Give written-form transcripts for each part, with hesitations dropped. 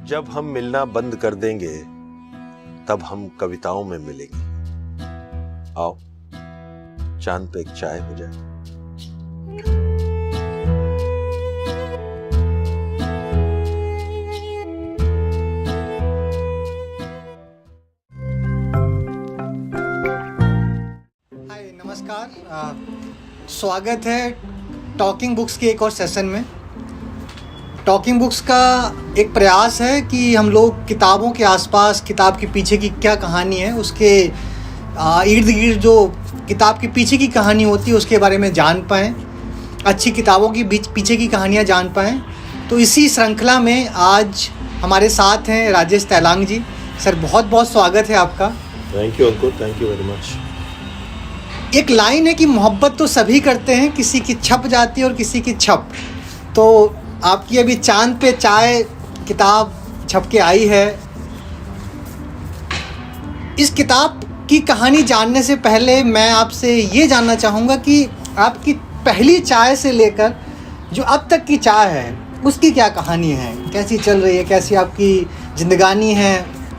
जब हम मिलना बंद कर देंगे तब हम कविताओं में मिलेंगे। आओ चांद पे एक चाय हो जाए। हाय नमस्कार, स्वागत है टॉकिंग बुक्स के एक और सेशन में। टॉकिंग बुक्स का एक प्रयास है कि हम लोग किताबों के आसपास, किताब के पीछे की क्या कहानी है, उसके इर्द गिर्द जो किताब के पीछे की कहानी होती है उसके बारे में जान पाएँ, अच्छी किताबों की पीछे की कहानियाँ जान पाएँ। तो इसी श्रृंखला में आज हमारे साथ हैं राजेश तैलांग जी। सर बहुत बहुत स्वागत है आपका। Thank you Ankur, thank you very much. एक लाइन है कि मोहब्बत तो सभी करते हैं, किसी की छप जाती है और किसी की छप। तो आपकी अभी चांद पे चाय किताब छप के आई है। इस किताब की कहानी जानने से पहले मैं आपसे ये जानना चाहूँगा कि आपकी पहली चाय से लेकर जो अब तक की चाय है उसकी क्या कहानी है, कैसी चल रही है, कैसी आपकी जिंदगानी है,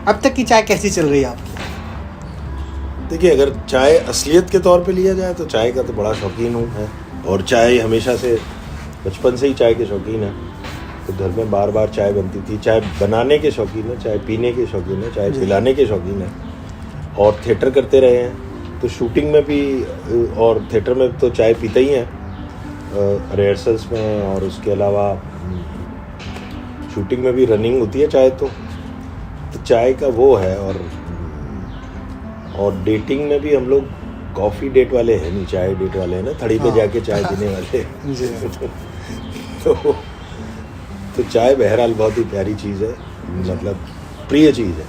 अब तक की चाय कैसी चल रही है आपकी? देखिए, अगर चाय असलियत के तौर पे लिया जाए तो चाय का तो बड़ा शौकीन हूँ है, और चाय हमेशा से बचपन से ही चाय के शौकीन है। तो घर में बार बार चाय बनती थी। चाय बनाने के शौकीन है, चाय पीने के शौकीन है, चाय पिलाने के शौकीन है, और थिएटर करते रहे हैं तो शूटिंग में भी और थिएटर में तो चाय पीते ही हैं, रिहर्सल्स में, और उसके अलावा शूटिंग में भी रनिंग होती है चाय। तो चाय का वो है। और डेटिंग में भी हम लोग कॉफ़ी डेट वाले हैं, नहीं चाय डेट वाले हैं ना, थड़ी पे जाके चाय पीने वाले। तो चाय बहरहाल बहुत ही प्यारी चीज़ है, मतलब प्रिय चीज़ है।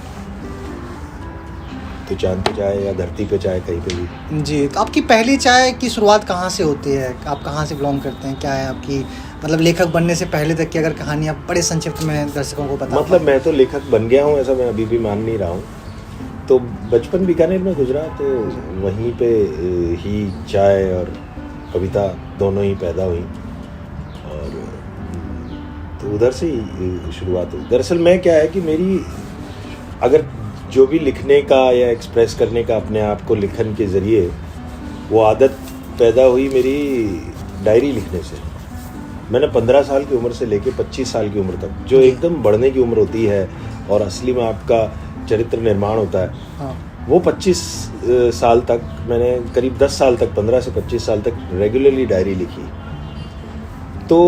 तो चांद पे चाय या धरती पे चाय कहीं पे भी। जी, तो आपकी पहली चाय की शुरुआत कहाँ से होती है? आप कहाँ से बिलोंग करते हैं? क्या है आपकी मतलब लेखक बनने से पहले तक की अगर कहानी आप बड़े संक्षिप्त में दर्शकों को बता? मतलब मैं तो लेखक बन गया हूँ ऐसा मैं अभी भी मान नहीं रहा हूँ। तो बचपन बीकानेर में गुजरा, तो वहीं पे ही चाय और कविता दोनों ही पैदा हुई, और तो उधर से ही शुरुआत हुई। दरअसल मैं क्या है कि मेरी अगर जो भी लिखने का या एक्सप्रेस करने का अपने आप को लिखन के ज़रिए, वो आदत पैदा हुई मेरी डायरी लिखने से। मैंने 15 साल की उम्र से लेके 25 साल की उम्र तक, जो एकदम बढ़ने की उम्र होती है और असली में आपका चरित्र निर्माण होता है, हाँ। वो 25 साल तक मैंने करीब 10 साल तक, 15 से 25 साल तक रेगुलरली डायरी लिखी। तो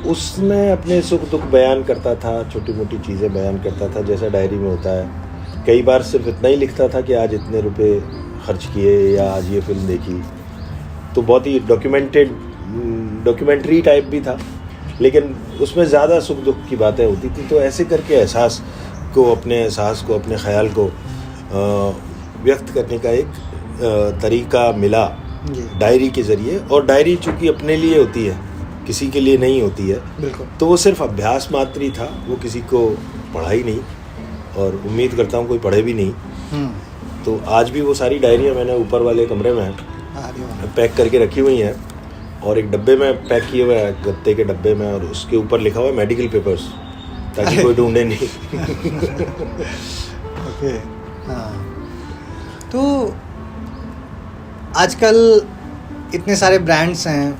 उसमें अपने सुख दुख बयान करता था, छोटी मोटी चीज़ें बयान करता था जैसा डायरी में होता है। कई बार सिर्फ इतना ही लिखता था कि आज इतने रुपए खर्च किए या आज ये फिल्म देखी। तो बहुत ही डॉक्यूमेंट्री टाइप भी था, लेकिन उसमें ज़्यादा सुख दुख की बातें होती थी। तो ऐसे करके अपने एहसास को, अपने ख्याल को व्यक्त करने का एक तरीका मिला डायरी के ज़रिए। और डायरी चूँकि अपने लिए होती है, किसी के लिए नहीं होती है, तो वो सिर्फ अभ्यास मात्र ही था, वो किसी को पढ़ा ही नहीं, और उम्मीद करता हूँ कोई पढ़े भी नहीं। तो आज भी वो सारी डायरियाँ मैंने ऊपर वाले कमरे में पैक करके रखी हुई हैं, और एक डब्बे में पैक किए हुए हैं, गत्ते के डब्बे में, और उसके ऊपर लिखा हुआ है मेडिकल पेपर्स, ताकि कोई ढूंढे नहीं। ओके, हाँ। तो आजकल इतने सारे ब्रांड्स हैं,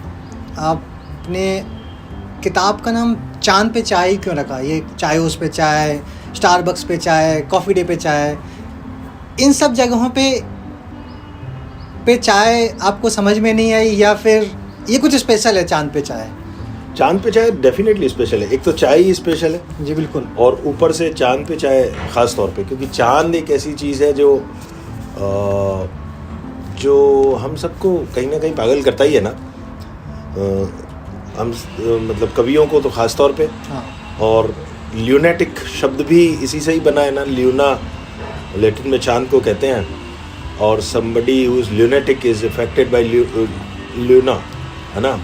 आपने किताब का नाम चांद पे चाय क्यों रखा? ये चायोस पे चाय, स्टारबक्स पे चाय, कॉफ़ी डे पे चाय, इन सब जगहों पे चाय आपको समझ में नहीं आई, या फिर ये कुछ स्पेशल है चांद पे चाय? चांद पे चाय डेफिनेटली स्पेशल है। एक तो चाय ही स्पेशल है, जी बिल्कुल, और ऊपर से चांद पे चाय ख़ास तौर पे, क्योंकि चांद एक ऐसी चीज़ है जो हम सबको कहीं ना कहीं पागल करता ही है ना। हम मतलब कवियों को तो ख़ास तौर पे, हाँ। और ल्यूनेटिक शब्द भी इसी से ही बना है ना। ल्यूना लैटिन में चांद को कहते हैं, और somebody who is lunatic is affected by lunar, है ना।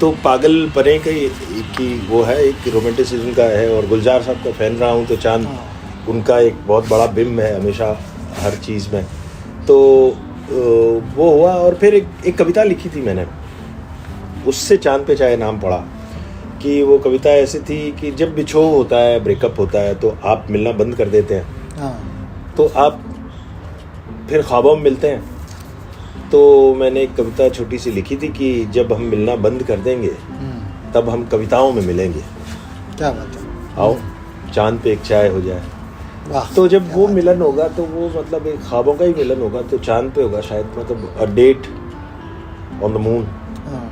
तो पागल पने की वो है, एक रोमांटिसिज्म का है। और गुलजार साहब का फ़ैन रहा हूँ, तो चांद उनका एक बहुत बड़ा बिंब है हमेशा हर चीज़ में। तो वो हुआ, और फिर एक कविता लिखी थी मैंने, उससे चांद पे चाय नाम पड़ा। कि वो कविता ऐसी थी कि जब बिछोह होता है, ब्रेकअप होता है, तो आप मिलना बंद कर देते हैं, हाँ, तो आप फिर ख्वाबों में मिलते हैं। तो मैंने एक कविता छोटी सी लिखी थी कि जब हम मिलना बंद कर देंगे तब हम कविताओं में मिलेंगे। क्या बात है। आओ चांद पे एक चाय हो जाए। वाह। तो जब वो मिलन होगा तो वो मतलब एक ख्वाबों का ही मिलन होगा, तो चांद पे होगा शायद, मतलब a date on the moon. हाँ,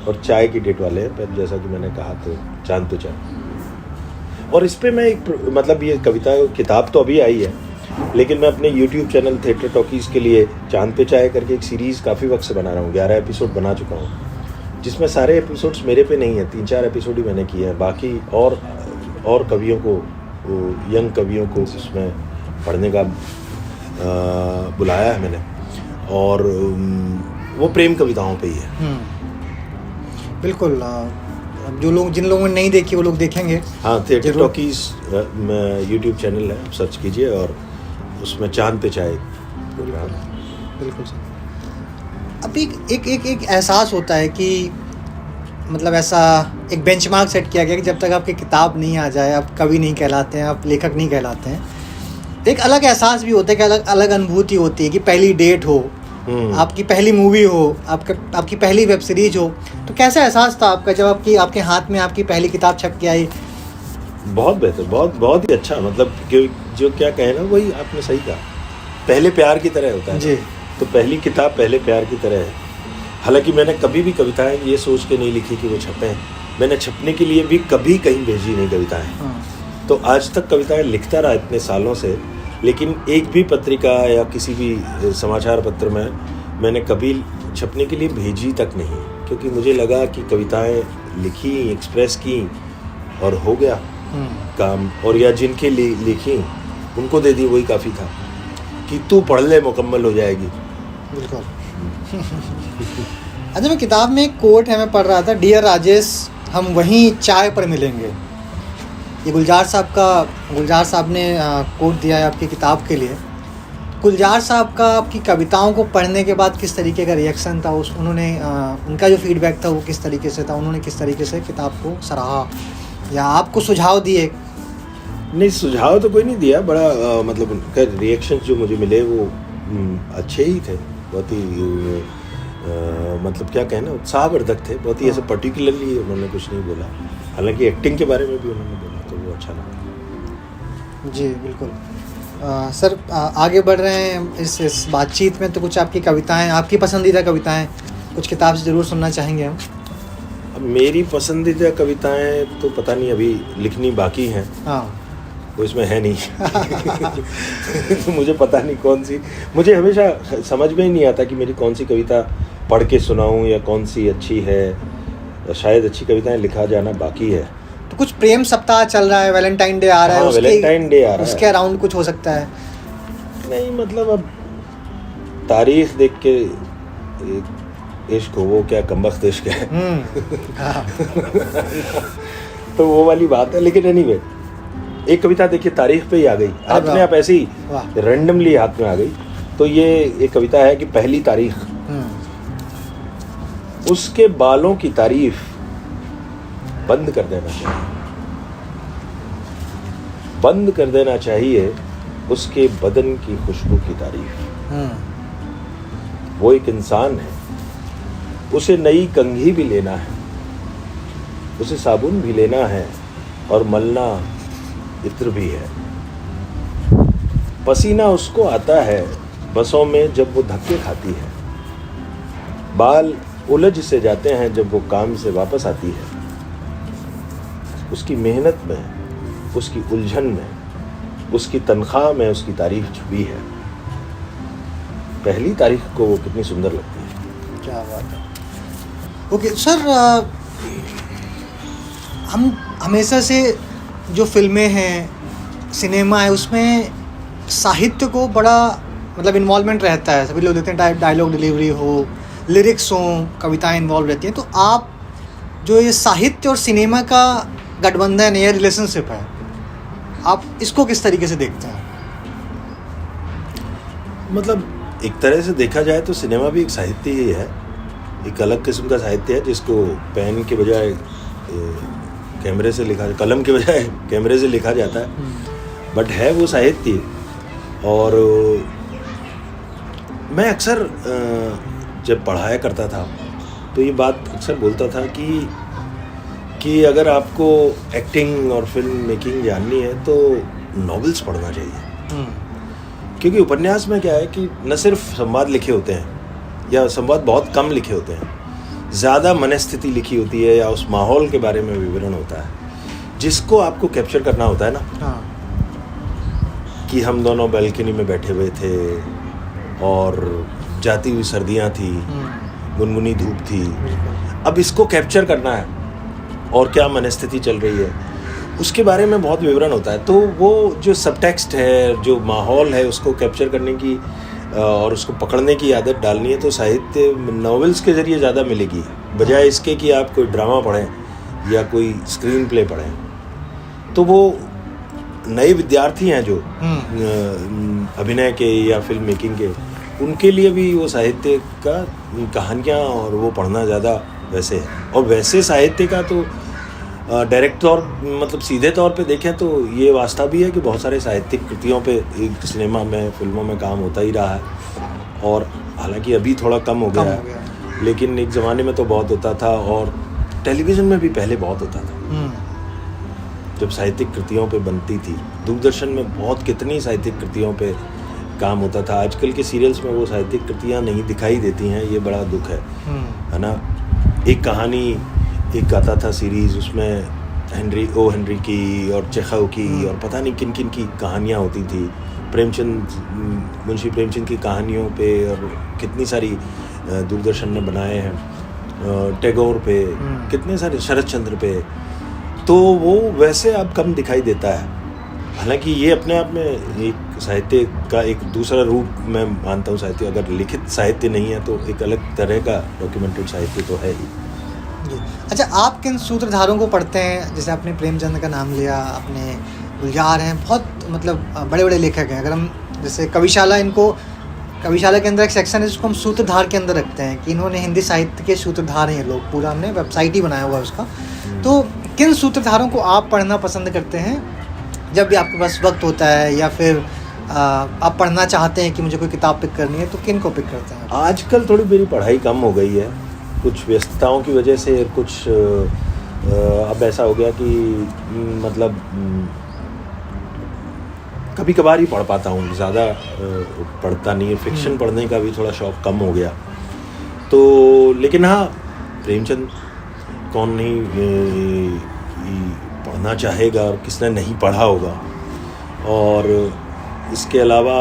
और चाय की डेट वाले हैं, पर जैसा कि मैंने कहा तो चांद पे चाय। और इस पे मैं एक मतलब ये कविता किताब तो अभी आई है, लेकिन मैं अपने YouTube चैनल थिएटर टॉकीज़ के लिए चांद पे चाय करके एक सीरीज़ काफ़ी वक्त से बना रहा हूँ। 11 एपिसोड बना चुका हूँ, जिसमें सारे एपिसोड्स मेरे पे नहीं है, 3-4 एपिसोड ही मैंने किए हैं। बाकी और कवियों को, यंग कवियों को उसमें पढ़ने का बुलाया है मैंने, और वो प्रेम कविताओं पे ही है। बिल्कुल। अब जिन लोगों ने नहीं देखी वो लोग देखेंगे। हाँ, थिएटर टॉकीज़ YouTube चैनल है, सर्च कीजिए और उसमें चांद पे चाय प्रोग्राम। बिल्कुल सर। अब एक एहसास होता है कि मतलब ऐसा एक बेंचमार्क सेट किया गया कि जब तक आपकी किताब नहीं आ जाए आप कवि नहीं कहलाते हैं, आप लेखक नहीं कहलाते हैं। एक अलग एहसास भी होता है कि अलग अनुभूति होती है कि पहली डेट हो, आपकी पहली मूवी हो, आपकी पहली वेब सीरीज हो, तो कैसा एहसास था आपका जब आपके हाथ में आपकी पहली किताब छप के आई? बहुत बेहतर, बहुत ही अच्छा। मतलब जो क्या कहे ना, वही आपने सही कहा, पहले प्यार की तरह होता है जी। तो पहली किताब पहले प्यार की तरह है। हालांकि मैंने कभी भी कविताएं ये सोच के नहीं लिखी कि वो छपें, मैंने छपने के लिए भी कभी कहीं भेजी नहीं कविताएं। तो आज तक कविताएं लिखता रहा इतने सालों से, लेकिन एक भी पत्रिका या किसी भी समाचार पत्र में मैंने कभी छपने के लिए भेजी तक नहीं, क्योंकि मुझे लगा कि कविताएं लिखी, एक्सप्रेस की और हो गया काम, और या जिनके लिए लिखी उनको दे दी, वही काफ़ी था कि तू पढ़ ले, मुकम्मल हो जाएगी। बिल्कुल। अच्छा, मैं किताब में एक कोट है, मैं पढ़ रहा था, डियर राजेश, हम वहीं चाय पर मिलेंगे। ये गुलजार साहब ने कोट दिया है आपकी किताब के लिए। गुलजार साहब का आपकी कविताओं को पढ़ने के बाद किस तरीके का रिएक्शन था, उन्होंने उनका जो फीडबैक था वो किस तरीके से था, उन्होंने किस तरीके से किताब को सराहा या आपको सुझाव दिए? नहीं, सुझाव तो कोई नहीं दिया, बड़ा मतलब उनका रिएक्शन जो मुझे मिले वो अच्छे ही थे, बहुत ही मतलब क्या कहना, उत्साहवर्धक थे, बहुत ही ऐसे पर्टिकुलरली उन्होंने कुछ नहीं बोला। हालांकि एक्टिंग के बारे में भी उन्होंने बोला तो वो अच्छा लगा। जी बिल्कुल। सर, आगे बढ़ रहे हैं इस बातचीत में, तो कुछ आपकी कविताएं, आपकी पसंदीदा कविताएं कुछ किताब से ज़रूर सुनना चाहेंगे हम। अब मेरी पसंदीदा कविताएं तो पता नहीं, अभी लिखनी बाकी हैं। हाँ, वो इसमें है नहीं। तो मुझे पता नहीं कौन सी, मुझे हमेशा समझ में ही नहीं आता कि मेरी कौन सी कविता पढ़ के सुनाऊं या कौन सी अच्छी है। शायद अच्छी कविताएं लिखा जाना बाकी है। तो कुछ प्रेम सप्ताह चल रहा है, वैलेंटाइन डे आ रहा है, वैलेंटाइन डे आ रहा है, उसके अराउंड कुछ हो सकता है? नहीं, मतलब अब तारीख देख के इश्क हो, वो क्या कमबख्त इश्क है। तो वो वाली बात है। लेकिन एनीवे, एक कविता देखिए तारीख पे ही आ गई, अपने आप ऐसे ही रैंडमली हाथ में आ गई। तो ये एक कविता है कि पहली तारीख, उसके बालों की तारीफ बंद कर देना चाहिए, बंद कर देना चाहिए उसके बदन की खुशबू की तारीफ। वो एक इंसान है, उसे नई कंघी भी लेना है, उसे साबुन भी लेना है और मलना इत्र भी है। पसीना उसको आता है बसों में जब वो धक्के खाती है, बाल उलझ से जाते हैं जब वो काम से वापस आती है। उसकी मेहनत में, उसकी उलझन में, उसकी तनख्वाह में उसकी तारीफ छुपी है। पहली तारीख को वो कितनी सुंदर लगती है। क्या बात है। ओके सर, हम हमेशा से जो फिल्में हैं, सिनेमा है, उसमें साहित्य को बड़ा मतलब इन्वॉल्वमेंट रहता है। सभी लोग देखते हैं डायलॉग डिलीवरी हो, लिरिक्स हो, कविताएं इन्वॉल्व रहती हैं। तो आप जो ये साहित्य और सिनेमा का गठबंधन है, रिलेशनशिप है, आप इसको किस तरीके से देखते हैं? मतलब एक तरह से देखा जाए तो सिनेमा भी एक साहित्य ही है, एक अलग किस्म का साहित्य है जिसको पेन के बजाय कैमरे से लिखा, कलम के बजाय कैमरे से लिखा जाता है, बट है वो साहित्य। और मैं अक्सर जब पढ़ाया करता था तो ये बात अक्सर बोलता था कि अगर आपको एक्टिंग और फिल्म मेकिंग जाननी है तो नॉवेल्स पढ़ना चाहिए। क्योंकि उपन्यास में क्या है कि न सिर्फ संवाद लिखे होते हैं या संवाद बहुत कम लिखे होते हैं, ज़्यादा मनस्थिति लिखी होती है या उस माहौल के बारे में विवरण होता है जिसको आपको कैप्चर करना होता है ना। कि हम दोनों बैल्कनी में बैठे हुए थे और जाती हुई सर्दियाँ थी, गुनगुनी धूप थी, अब इसको कैप्चर करना है और क्या मनस्थिति चल रही है उसके बारे में बहुत विवरण होता है। तो वो जो सबटेक्स्ट है, जो माहौल है, उसको कैप्चर करने की और उसको पकड़ने की आदत डालनी है तो साहित्य नॉवेल्स के ज़रिए ज़्यादा मिलेगी, बजाय इसके कि आप कोई ड्रामा पढ़ें या कोई स्क्रीन प्ले पढ़ें। तो वो नए विद्यार्थी हैं जो अभिनय के या फिल्म मेकिंग के, उनके लिए भी वो साहित्य का कहानियाँ और वो पढ़ना ज़्यादा वैसे है। और वैसे साहित्य का तो डायरेक्ट तौर मतलब सीधे तौर पे देखें तो ये वास्तव भी है कि बहुत सारे साहित्यिक कृतियों पे एक सिनेमा में, फिल्मों में काम होता ही रहा है। और हालांकि अभी थोड़ा कम हो गया है, लेकिन एक ज़माने में तो बहुत होता था और टेलीविज़न में भी पहले बहुत होता था जब साहित्यिक कृतियों पे बनती थी। दूरदर्शन में बहुत कितनी साहित्यिक कृतियों पे काम होता था। आजकल के सीरियल्स में वो साहित्यिक कृतियाँ नहीं दिखाई देती हैं, ये बड़ा दुख है ना। एक कहानी एक आता था सीरीज़, उसमें हेनरी की और चेखव की और पता नहीं किन किन की कहानियाँ होती थी। मुंशी प्रेमचंद की कहानियों पे और कितनी सारी दूरदर्शन ने बनाए हैं, टैगोर पे कितने सारे, शरद चंद्र पे। तो वो वैसे अब कम दिखाई देता है। हालांकि ये अपने आप में एक साहित्य का एक दूसरा रूप मैं मानता हूँ। साहित्य अगर लिखित साहित्य नहीं है तो एक अलग तरह का डॉक्यूमेंटेड साहित्य तो है ही। अच्छा, आप किन सूत्रधारों को पढ़ते हैं? जैसे आपने प्रेमचंद का नाम लिया, आपने गुलजार हैं, बहुत मतलब बड़े बड़े लेखक हैं। अगर हम जैसे कविशाला के अंदर एक सेक्शन है जिसको हम सूत्रधार के अंदर रखते हैं कि इन्होंने हिंदी साहित्य के सूत्रधार हैं ये लोग, पूरा हमने वेबसाइट ही बनाया हुआ है उसका। तो किन सूत्रधारों को आप पढ़ना पसंद करते हैं जब भी आपके पास वक्त होता है, या फिर आप पढ़ना चाहते हैं कि मुझे कोई किताब पिक करनी है, तो किन को पिक करते हैं? आजकल थोड़ी मेरी पढ़ाई कम हो गई है, कुछ व्यस्तताओं की वजह से। कुछ अब ऐसा हो गया कि मतलब कभी कभार ही पढ़ पाता हूँ, ज़्यादा पढ़ता नहीं है। फिक्शन पढ़ने का भी थोड़ा शौक़ कम हो गया। तो लेकिन हाँ, प्रेमचंद कौन नहीं पढ़ना चाहेगा और किसने नहीं पढ़ा होगा। और इसके अलावा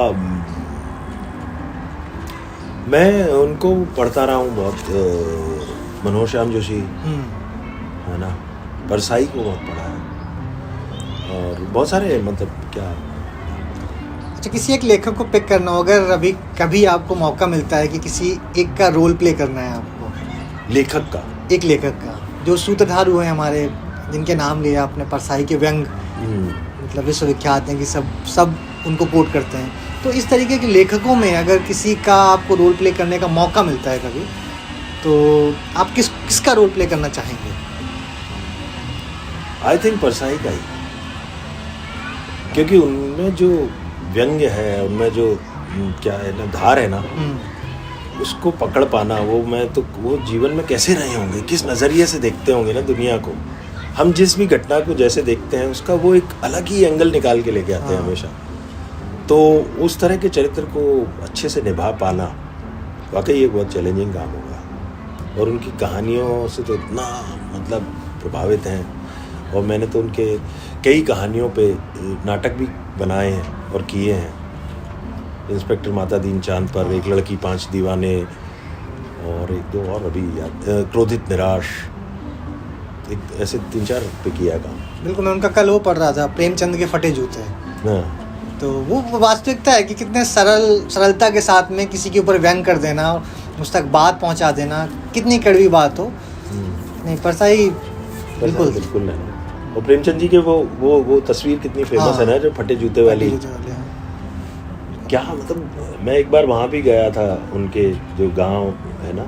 मैं उनको पढ़ता रहा हूँ बहुत, मनोज श्याम जोशी है ना, परसाई को बहुत पढ़ा है और बहुत सारे, मतलब क्या। अच्छा, किसी एक लेखक को पिक करना हो, अगर अभी कभी आपको मौका मिलता है कि किसी एक का रोल प्ले करना है आपको, एक लेखक का जो सूत्रधार हुए हमारे, जिनके नाम लिया आपने, परसाई के व्यंग मतलब विश्वविख्यात हैं कि सब उनको कोट करते हैं। तो इस तरीके के लेखकों में अगर किसी का आपको रोल प्ले करने का मौका मिलता है कभी, तो आप किसका रोल प्ले करना चाहेंगे? आई थिंक परसाई का ही, क्योंकि उनमें जो व्यंग्य है, उनमें जो क्या है ना, धार है ना, उसको पकड़ पाना, वो जीवन में कैसे रहे होंगे, किस नज़रिए से देखते होंगे ना दुनिया को। हम जिस भी घटना को जैसे देखते हैं उसका वो एक अलग ही एंगल निकाल के लेके आते हैं हमेशा। तो उस तरह के चरित्र को अच्छे से निभा पाना वाकई एक बहुत चैलेंजिंग काम होगा। और उनकी कहानियों से तो इतना मतलब प्रभावित हैं, और मैंने तो उनके कई कहानियों पे नाटक भी बनाए हैं और किए हैं। इंस्पेक्टर माता दीन चांद पर, एक लड़की 5 दीवाने, और एक दो और अभी याद, क्रोधित निराश, एक ऐसे 3-4 पे किया काम। बिल्कुल, मैं उनका कल वो पढ़ रहा था, प्रेमचंद के फटे जूते। हाँ, तो वो वास्तविकता है कि कितने सरलता के साथ में किसी के ऊपर व्यंग कर देना और उस तक बात पहुंचा देना, कितनी कड़वी बात हो। नहीं, परसाई बिल्कुल नहीं। और प्रेमचंद जी के वो तस्वीर कितनी फेमस है ना, जो फटे जूते वाली। क्या मतलब, मैं एक बार वहाँ भी गया था, उनके जो गांव है ना,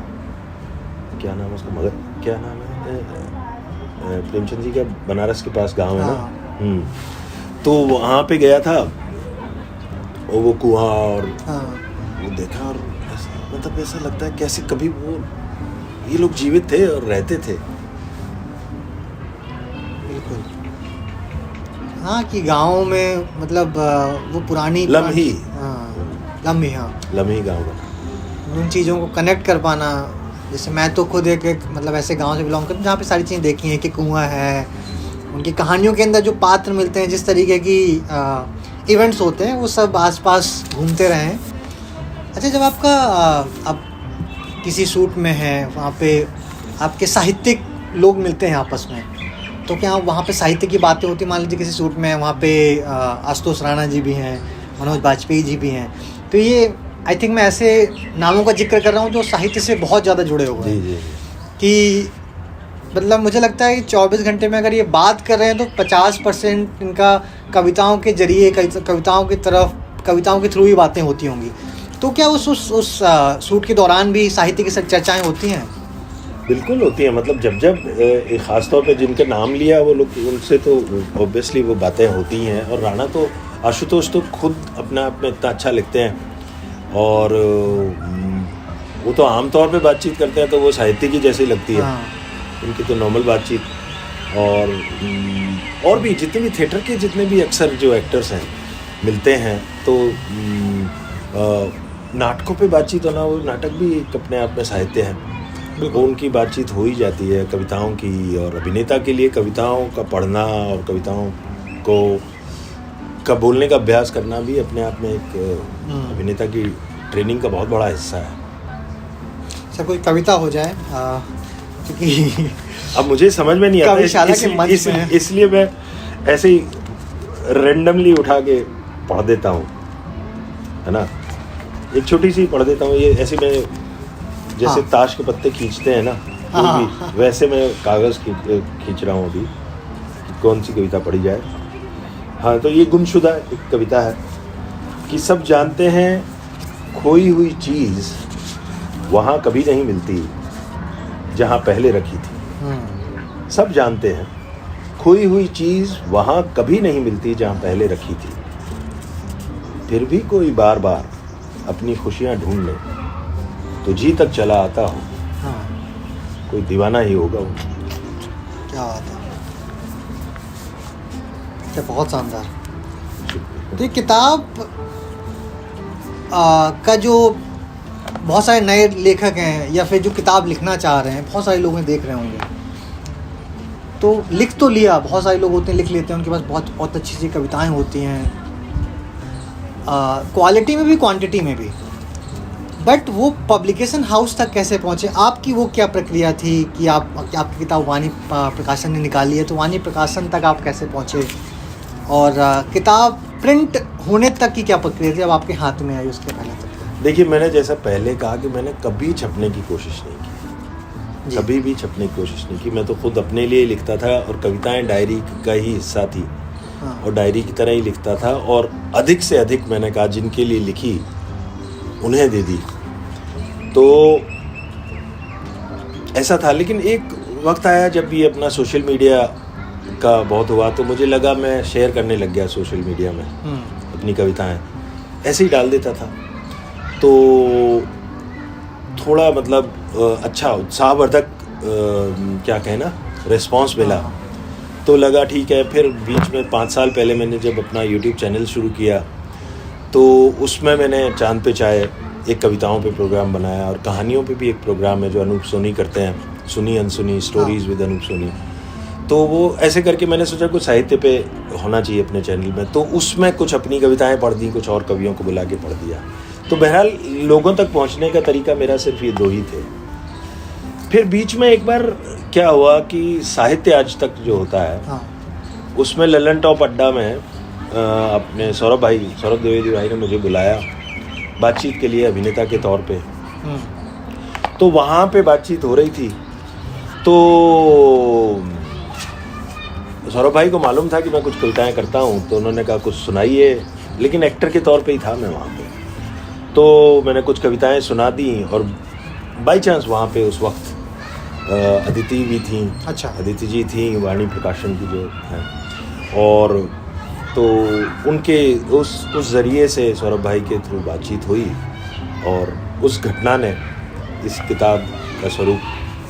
क्या नाम है उसका, मगर क्या नाम है, प्रेमचंद जी का बनारस के पास गांव है ना। हाँ। तो वहाँ पे गया था और वो कुआं और हाँ। वो देखा और मतलब ऐसा लगता है कैसे कभी वो ये लोग जीवित थे और रहते थे। बिल्कुल। हाँ कि गाँव में मतलब वो पुरानी लम्ही। हाँ लम्ही, हाँ लम्ही गाँव बना। उन चीज़ों को कनेक्ट कर पाना। जैसे मैं तो खुद एक मतलब ऐसे गांव से बिलोंग करता हूँ जहाँ पे सारी चीज़ें देखी हैं कि कुआं है, उनकी कहानियों के अंदर जो पात्र मिलते हैं, जिस तरीके की इवेंट्स होते हैं, वो सब आसपास घूमते रहे हैं। अच्छा, जब आपका आप किसी शूट में हैं, वहाँ पे आपके साहित्यिक लोग मिलते हैं आपस में, तो क्या वहाँ पे साहित्य की बातें होती? मान लीजिए किसी शूट में वहाँ पे आशुतोष राणा जी भी हैं, मनोज बाजपेयी जी भी हैं, तो ये आई थिंक मैं ऐसे नामों का जिक्र कर रहा हूँ जो साहित्य से बहुत ज़्यादा जुड़े हुए हैं। जी। कि मतलब मुझे लगता है कि 24 घंटे में अगर ये बात कर रहे हैं तो 50% इनका कविताओं के जरिए, कविताओं की तरफ, कविताओं के थ्रू ही बातें होती होंगी। तो क्या उस शूट के दौरान भी साहित्य की चर्चाएं होती हैं? बिल्कुल होती है। मतलब जब ख़ास तौर पे जिनके नाम लिया वो लोग, उनसे तो ऑब्वियसली वो बातें होती हैं। और राणा तो, आशुतोष तो खुद अपने आप में इतना अच्छा लिखते हैं और वो तो आमतौर पे बातचीत करते हैं तो वो साहित्य की जैसी लगती है। हाँ। उनकी तो नॉर्मल बातचीत। और भी जितने भी थिएटर के जितने भी अक्सर जो एक्टर्स हैं मिलते हैं तो नाटकों पे बातचीत होना, वो नाटक भी एक अपने आप में साहित्य है। वो उनकी बातचीत हो ही जाती है कविताओं की। और अभिनेता के लिए कविताओं का पढ़ना और कविताओं का बोलने का अभ्यास करना भी अपने आप में एक अभिनेता की ट्रेनिंग का बहुत बड़ा हिस्सा है। अच्छा, कोई कविता हो जाए क्योंकि अब मुझे समझ में नहीं आता, इसलिए मैं ऐसे ही रेंडमली उठा के पढ़ देता हूँ, है ना। एक छोटी सी पढ़ देता हूँ। ये ऐसे मैं जैसे ताश के पत्ते खींचते हैं ना, भी वैसे मैं कागज़ खींच रहा हूँ अभी कि कौन सी कविता पढ़ी जाए। हाँ, तो ये गुमशुदा एक कविता है कि सब जानते हैं खोई हुई चीज़ वहाँ कभी नहीं मिलती जहाँ पहले रखी थी। सब जानते हैं खोई हुई चीज़ वहाँ कभी नहीं मिलती जहाँ पहले रखी थी। फिर भी कोई बार बार अपनी खुशियाँ ढूंढने तुझी तक चला आता हो। कोई दीवाना ही होगा वो। क्या बात है, क्या बहुत शानदार। तो ये किताब का जो बहुत सारे नए लेखक हैं या फिर जो किताब लिखना चाह रहे हैं, बहुत सारे लोग देख रहे होंगे, तो लिख तो लिया, बहुत सारे लोग होते हैं लिख लेते हैं, उनके पास बहुत बहुत अच्छी सी कविताएं होती हैं, क्वालिटी में भी क्वांटिटी में भी, बट वो पब्लिकेशन हाउस तक कैसे पहुँचे? आपकी वो क्या प्रक्रिया थी कि आपकी किताब वाणी प्रकाशन ने निकाली है, तो वाणी प्रकाशन तक आप कैसे पहुँचे? और किताब प्रिंट होने तक की क्या प्रक्रिया थी जब आपके हाथ में आई उसके पहले तक? देखिए, मैंने जैसा पहले कहा कि मैंने कभी छपने की कोशिश नहीं की, कभी भी छपने की कोशिश नहीं की। मैं तो खुद अपने लिए लिखता था और कविताएं डायरी का ही हिस्सा थी। और डायरी की तरह ही लिखता था और अधिक से अधिक मैंने कहा जिनके लिए लिखी उन्हें दे दी। तो ऐसा था। लेकिन एक वक्त आया जब ये अपना सोशल मीडिया का बहुत हुआ तो मुझे लगा मैं शेयर करने लग गया सोशल मीडिया में अपनी कविताएं, ऐसे ही डाल देता था। तो थोड़ा मतलब अच्छा उत्साहवर्धक क्या कहना रिस्पांस मिला, तो लगा ठीक है। फिर बीच में 5 साल पहले मैंने जब अपना यूट्यूब चैनल शुरू किया तो उसमें मैंने चांद पे चाय एक कविताओं पे प्रोग्राम बनाया और कहानियों पे भी एक प्रोग्राम है जो अनूप सोनी करते हैं, सुनी अनसुनी स्टोरीज़ विद अनूप सोनी। तो वो ऐसे करके मैंने सोचा कुछ साहित्य पे होना चाहिए अपने चैनल में, तो उसमें कुछ अपनी कविताएं पढ़ दी, कुछ और कवियों को बुला के पढ़ दिया। तो बहरहाल लोगों तक पहुंचने का तरीका मेरा सिर्फ ये 2 ही थे। फिर बीच में एक बार क्या हुआ कि साहित्य आज तक जो होता है उसमें ललन टॉप अड्डा में अपने सौरभ द्विवेदी भाई ने मुझे बुलाया बातचीत के लिए अभिनेता के तौर पे। तो वहाँ पे बातचीत हो रही थी, तो सौरभ भाई को मालूम था कि मैं कुछ कविताएं करता हूँ, तो उन्होंने कहा कुछ सुनाइए, लेकिन एक्टर के तौर पे ही था मैं वहाँ पे। तो मैंने कुछ कविताएं सुना दी और बाई चांस वहाँ पे उस वक्त अदिति भी थी। अच्छा। अदिति जी थी वाणी प्रकाशन की जो हैं, और तो उनके उस ज़रिए से सौरभ भाई के थ्रू बातचीत हुई और उस घटना ने इस किताब का स्वरूप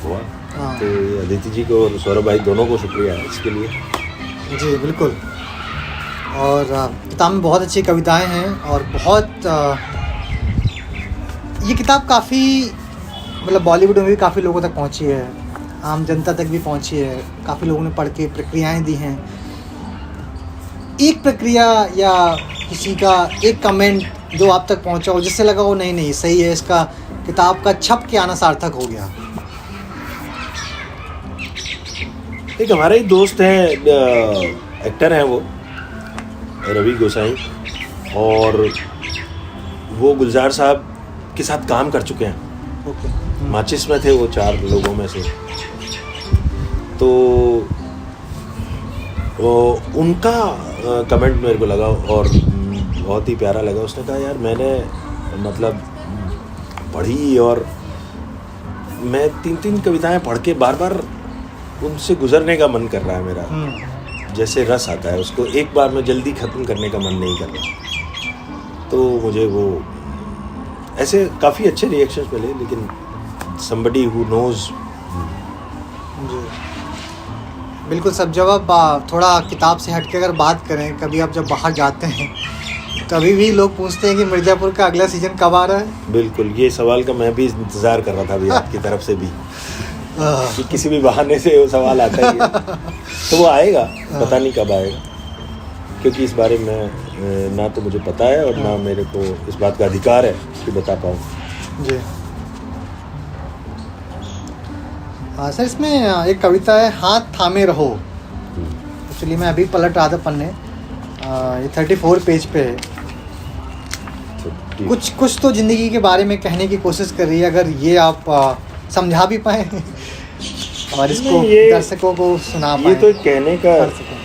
हुआ। हाँ। तो अदिति जी को और सौरभ भाई दोनों को शुक्रिया है इसके लिए। जी बिल्कुल। और किताब में बहुत अच्छी कविताएं हैं और बहुत ये किताब काफ़ी मतलब बॉलीवुड में भी काफ़ी लोगों तक पहुंची है, आम जनता तक भी पहुंची है, काफ़ी लोगों ने पढ़ के प्रतिक्रियाएँ दी हैं। एक प्रक्रिया या किसी का एक कमेंट जो आप तक पहुंचा हो जिससे लगा हो नहीं सही है, इसका किताब का छप के आना सार्थक हो गया? एक हमारे ही दोस्त हैं, एक्टर हैं वो, रवि गोसाई, और वो गुलजार साहब के साथ काम कर चुके हैं। ओके। माचिस में थे वो 4 लोगों में से। तो उनका कमेंट मेरे को लगा और बहुत ही प्यारा लगा। उसने कहा यार मैंने मतलब पढ़ी और मैं 3 कविताएं पढ़ के बार बार उनसे गुजरने का मन कर रहा है मेरा। जैसे रस आता है उसको एक बार में जल्दी ख़त्म करने का मन नहीं कर रहा। तो मुझे वो ऐसे काफ़ी अच्छे रिएक्शंस मिले, लेकिन somebody who knows। जी बिल्कुल। सब जब आप थोड़ा किताब से हट के अगर बात करें, कभी आप जब बाहर जाते हैं तो अभी भी लोग पूछते हैं कि मिर्ज़ापुर का अगला सीज़न कब आ रहा है? बिल्कुल, ये सवाल का मैं भी इंतज़ार कर रहा था अभी आपकी तरफ से भी कि किसी भी बहाने से वो सवाल आता ही है। तो वो आएगा, पता नहीं कब आएगा, क्योंकि इस बारे में ना तो मुझे पता है और ना मेरे को इस बात का अधिकार है कि बता पाऊँ। जी हाँ सर, इसमें एक कविता है हाथ थामे रहो। एक्चुअली मैं अभी पलट रहा था पन्ने, ये 34 पेज पे है। कुछ तो ज़िंदगी के बारे में कहने की कोशिश कर रही है, अगर ये आप समझा भी पाए और इसको दर्शकों को सुना पाए। ये तो कहने का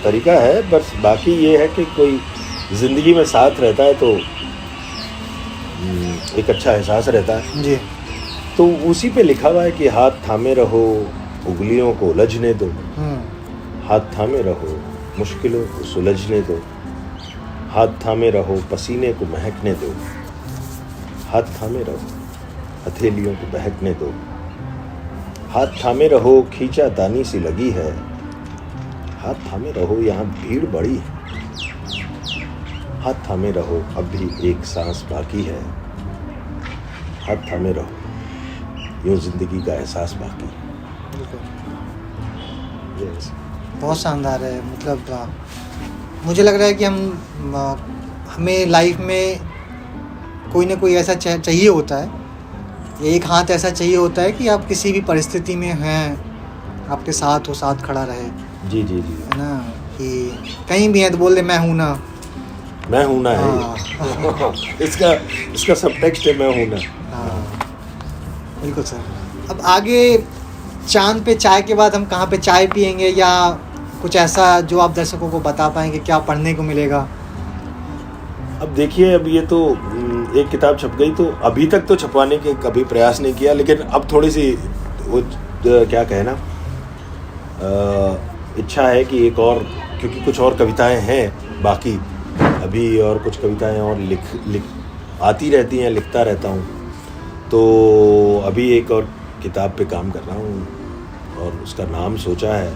तरीका है, बस बाकी ये है कि कोई ज़िंदगी में साथ रहता है तो एक अच्छा एहसास रहता है जी। तो उसी पे लिखा हुआ है कि हाथ थामे रहो, उंगलियों को उलझने दो, हाथ थामे रहो, मुश्किलों को सुलझने दो, हाथ थामे रहो, पसीने को महकने दो, हाथ थामे रहो, हथेलियों को बहकने दो, हाथ थामे रहो, खींचा तानी सी लगी है, हाथ थामे रहो, यहाँ भीड़ बड़ी है, हाथ थामे रहो, अब भी एक सांस बाकी है, हाथ थामे रहो, यूँ जिंदगी का एहसास बाकी। yes. बहुत शानदार है। मतलब मुझे लग रहा है कि हमें लाइफ में कोई ना कोई ऐसा चाहिए होता है, एक हाथ ऐसा चाहिए होता है कि आप किसी भी परिस्थिति में हैं, आपके साथ हो, साथ खड़ा रहे। जी जी जी, है ना, कि कहीं भी है तो बोल दे मैं हूँ ना, मैं हूँ ना है। इसका सब टेक्स्ट है, मैं हूँ ना। हाँ बिल्कुल सर। अब आगे चांद पे चाय के बाद हम कहाँ पे चाय पियेंगे, या कुछ ऐसा जो आप दर्शकों को बता पाएंगे क्या पढ़ने को मिलेगा? अब देखिए, अब ये तो एक किताब छप गई, तो अभी तक तो छपवाने के कभी प्रयास नहीं किया, लेकिन अब थोड़ी सी वो क्या कहना इच्छा है कि एक और, क्योंकि कुछ और कविताएं हैं बाकी अभी, और कुछ कविताएं और लिख आती रहती हैं, लिखता रहता हूँ। तो अभी एक और किताब पे काम कर रहा हूँ और उसका नाम सोचा है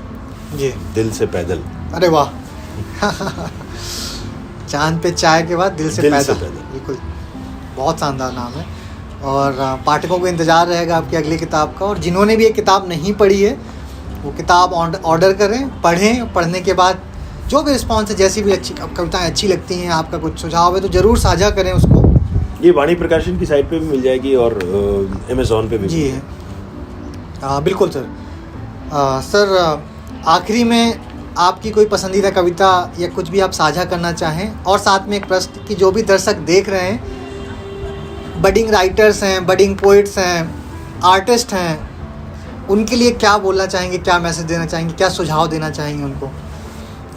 जी, दिल से पैदल। अरे वाह चांद पे चाय के बाद दिल से पैदल। बिल्कुल, बहुत शानदार नाम है। और पाठकों को इंतज़ार रहेगा आपकी अगली किताब का। और जिन्होंने भी ये किताब नहीं पढ़ी है वो किताब ऑर्डर करें, पढ़ें। पढ़ने के बाद जो भी रिस्पॉन्स है, जैसी भी अच्छी कविताएं अच्छी लगती हैं, आपका कुछ सुझाव है तो ज़रूर साझा करें उसको। ये वाणी प्रकाशन की साइट पे भी मिल जाएगी और अमेज़ॉन पे भी जी है। बिल्कुल सर। सर आखिरी में आपकी कोई पसंदीदा कविता या कुछ भी आप साझा करना चाहें, और साथ में एक प्रश्न कि जो भी दर्शक देख रहे हैं, बडिंग राइटर्स हैं, बडिंग पोइट्स हैं, आर्टिस्ट हैं, उनके लिए क्या बोलना चाहेंगे, क्या मैसेज देना चाहेंगे, क्या सुझाव देना चाहेंगे उनको?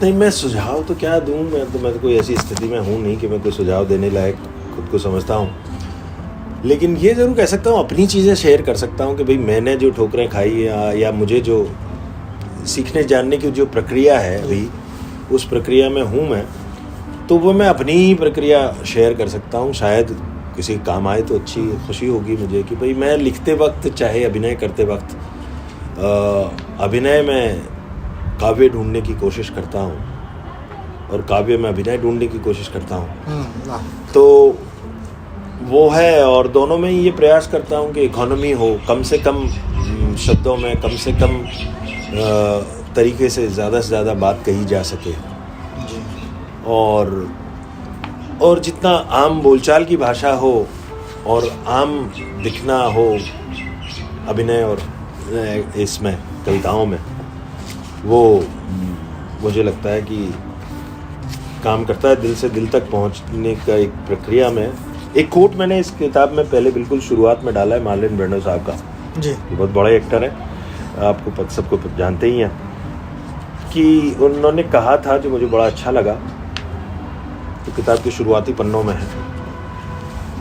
नहीं, मैं सुझाव तो क्या दूँ, मैं तो कोई ऐसी स्थिति में हूँ नहीं कि मैं कोई सुझाव देने लायक खुद को समझता हूँ। लेकिन ये ज़रूर कह सकता हूँ, अपनी चीज़ें शेयर कर सकता हूँ कि भाई मैंने जो ठोकरें खाई या मुझे जो सीखने जानने की जो प्रक्रिया है अभी, उस प्रक्रिया में हूँ मैं, तो वो मैं अपनी ही प्रक्रिया शेयर कर सकता हूँ। शायद किसी काम आए तो अच्छी खुशी होगी मुझे कि भाई मैं लिखते वक्त चाहे अभिनय करते वक्त अभिनय में काव्य ढूंढने की कोशिश करता हूँ और काव्य में अभिनय ढूंढने की कोशिश करता हूँ। तो वो है, और दोनों में ही ये प्रयास करता हूँ कि इकोनॉमी हो, कम से कम शब्दों में, कम से कम तरीके से ज़्यादा बात कही जा सके, और जितना आम बोलचाल की भाषा हो और आम दिखना हो अभिनय और इसमें कविताओं में, वो मुझे लगता है कि काम करता है। दिल से दिल तक पहुंचने का एक प्रक्रिया में एक कोट मैंने इस किताब में पहले बिल्कुल शुरुआत में डाला है, मार्लिन ब्रेंडो साहब का जी, बहुत बड़े एक्टर हैं, आपको सबको जानते ही हैं, कि उन्होंने कहा था जो मुझे बड़ा अच्छा लगा, तो किताब के शुरुआती पन्नों में है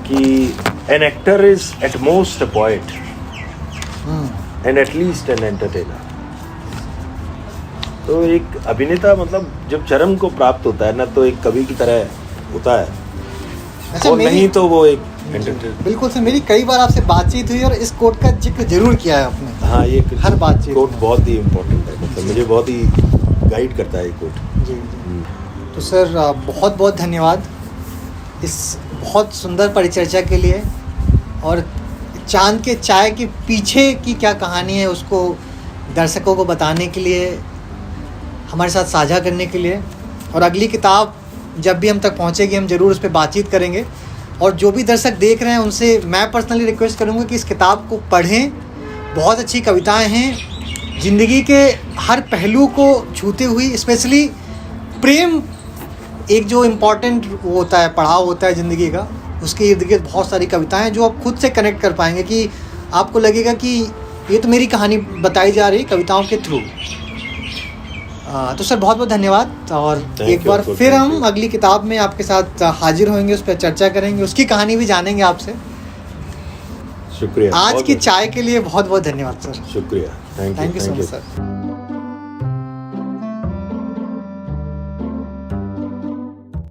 कि an actor is at most a poet and at least an entertainer. तो एक अभिनेता मतलब जब चरम को प्राप्त होता है ना, तो एक कवि की तरह होता है। अच्छा, और नहीं तो वो एक एंटरटेनर। बिल्कुल सर, मेरी कई बार आपसे बातचीत हुई और इस कोट का जिक्र जरूर किया है आपने। हाँ, ये हर बातचीत कोट बहुत ही इम्पोर्टेंट है, मतलब मुझे बहुत ही गाइड करता है ये कोट। जी। तो सर बहुत बहुत धन्यवाद इस बहुत सुंदर परिचर्चा के लिए, और चांद के चाय के पीछे की क्या कहानी है उसको दर्शकों को बताने के लिए, हमारे साथ साझा करने के लिए। और अगली किताब जब भी हम तक पहुंचेगी हम ज़रूर उस पर बातचीत करेंगे। और जो भी दर्शक देख रहे हैं उनसे मैं पर्सनली रिक्वेस्ट करूंगा कि इस किताब को पढ़ें, बहुत अच्छी कविताएं हैं, ज़िंदगी के हर पहलू को छूते हुई, स्पेशली प्रेम एक जो इम्पॉर्टेंट वो होता है, पड़ाव होता है ज़िंदगी का, उसके इर्द गिर्द बहुत सारी कविताएं हैं जो आप खुद से कनेक्ट कर पाएंगे, कि आपको लगेगा कि ये तो मेरी कहानी बताई जा रही कविताओं के थ्रू। तो सर बहुत बहुत धन्यवाद, और एक बार फिर हम अगली किताब में आपके साथ हाजिर होंगे, उस पर चर्चा करेंगे, उसकी कहानी भी जानेंगे आपसे। शुक्रिया। आज की चाय के लिए बहुत बहुत धन्यवाद सर। शुक्रिया। Thank you so much sir.